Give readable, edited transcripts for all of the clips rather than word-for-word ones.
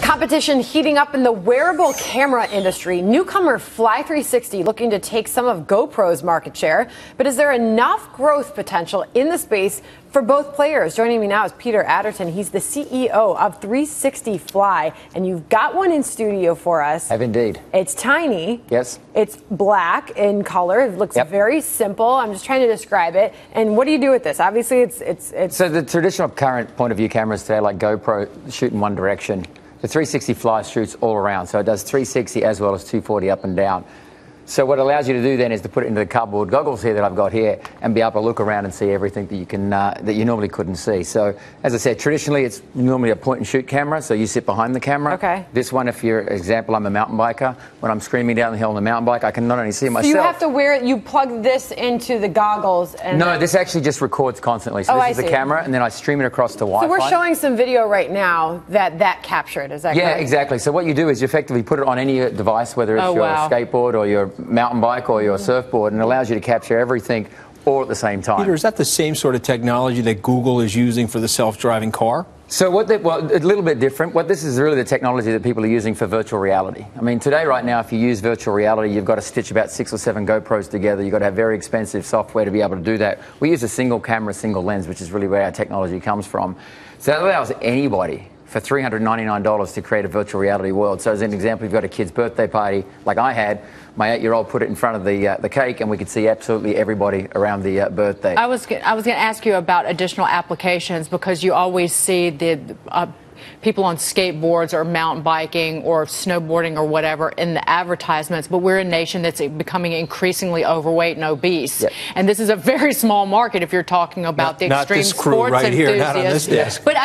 Competition heating up in the wearable camera industry. Newcomer Fly360 looking to take some of GoPro's market share. But is there enough growth potential in the space for both players? Joining me now is Peter Adderton. He's the CEO of 360 Fly, and you've got one in studio for us. I have indeed. It's tiny. Yes. It's black in color. It looks very simple. I'm just trying to describe it. And what do you do with this? Obviously, it's So the traditional current point of view cameras today, like GoPro, shoot in one direction. The 360 Fly shoots all around, so it does 360 as well as 240 up and down. So what it allows you to do then is to put it into the cardboard goggles here that I've got here and be able to look around and see everything that you can that you normally couldn't see. So as I said, traditionally it's normally a point and shoot camera, so you sit behind the camera. Okay. This one, if you're example, I'm a mountain biker. When I'm screaming down the hill on the mountain bike, I can not only see myself. So you have to wear it. You plug this into the goggles, and no, this actually just records constantly. So this is the camera, and then I stream it across to Wi-Fi. So we're showing some video right now that captured. Is that correct? Yeah, exactly. So what you do is you effectively put it on any device, whether it's your skateboard or your mountain bike or your surfboard, and it allows you to capture everything all at the same time. Peter, is that the same sort of technology that Google is using for the self-driving car? So well, a little bit different. What this is really the technology that people are using for virtual reality. I mean, today, right now, if you use virtual reality, you've got to stitch about 6 or 7 GoPros together. You've got to have very expensive software to be able to do that. We use a single camera, single lens, which is really where our technology comes from. So that allows anybody for $399 to create a virtual reality world. So as an example, you've got a kid's birthday party like I had. My 8-year-old put it in front of the cake, and we could see absolutely everybody around the birthday. I was going to ask you about additional applications, because you always see the people on skateboards or mountain biking or snowboarding or whatever in the advertisements, but we're a nation that's becoming increasingly overweight and obese. Yep. And this is a very small market if you're talking about the extreme this crew sports right enthusiasts. here, not on this desk. But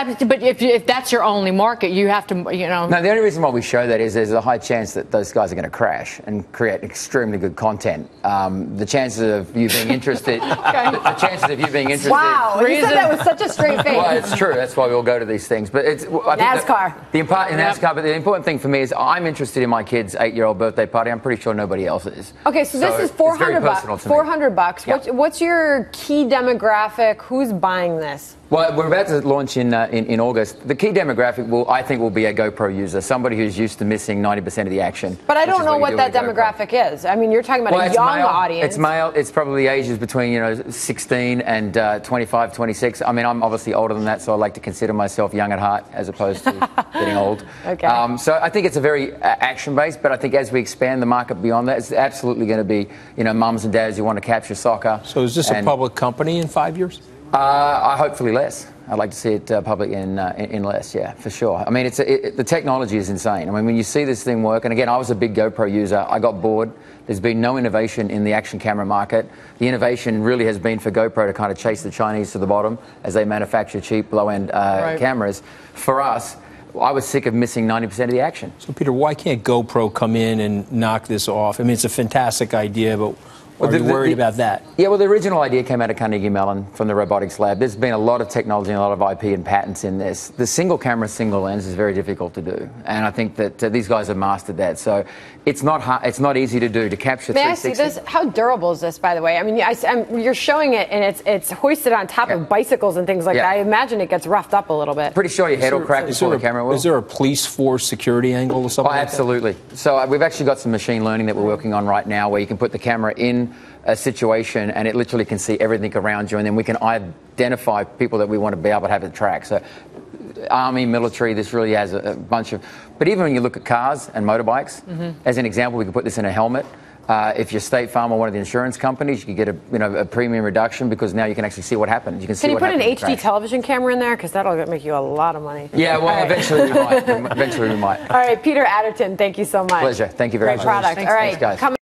if that's your only market, you have to, you know. No, the only reason why we show that is there's a high chance that those guys are going to crash and create extremely good content. The chances of you being interested, the chances of you being interested. Wow, you said that with such a straight face. Well, it's true. That's why we all go to these things. But it's NASCAR. NASCAR. But the important thing for me is I'm interested in my kid's 8-year-old birthday party. I'm pretty sure nobody else is. Okay, so this is $400 bucks. $400. Yep. What's your key demographic? Who's buying this? Well, we're about to launch in August. The key demographic I think will be a GoPro user, somebody who's used to missing 90% of the action. But I don't know what that demographic is. I mean, you're talking about a young audience. It's male. It's probably ages between 16 and 25, 26. I mean, I'm obviously older than that, so I like to consider myself young at heart as opposed to getting old. Okay. So I think it's a very action-based, but I think as we expand the market beyond that, it's absolutely going to be mums and dads who want to capture soccer. So is this a public company in 5 years? Hopefully less. I'd like to see it public in less, yeah, for sure. I mean, the technology is insane. I mean, when you see this thing work, and again, I was a big GoPro user. I got bored. There's been no innovation in the action camera market. The innovation really has been for GoPro to kind of chase the Chinese to the bottom as they manufacture cheap, low-end cameras. For us, I was sick of missing 90% of the action. So, Peter, why can't GoPro come in and knock this off? I mean, it's a fantastic idea, but are you worried about that? Yeah, well, the original idea came out of Carnegie Mellon from the robotics lab. There's been a lot of technology and a lot of IP and patents in this. The single camera, single lens is very difficult to do, and I think that these guys have mastered that. So it's not hard, it's not easy to do to capture 360. May I see this? How durable is this, by the way? I mean, you're showing it, and it's hoisted on top of bicycles and things like that. I imagine it gets roughed up a little bit. Pretty sure your head will crack before the camera will. Is there a police force security angle or something? Oh, absolutely. So we've actually got some machine learning that we're working on right now, where you can put the camera in a situation and it literally can see everything around you, and then we can identify people that we want to be able to have it track. So army, military, this really has a bunch of, but even when you look at cars and motorbikes, as an example, we can put this in a helmet. If you're State Farm or one of the insurance companies, you can get a premium reduction, because now you can actually see what happens. You can see. Can you put an HD television camera in there? Because that'll make you a lot of money. Yeah, well, eventually we might. Eventually we might. All right, Peter Adderton, thank you so much. Pleasure. Thank you very much. Great product. All right. Thanks, guys.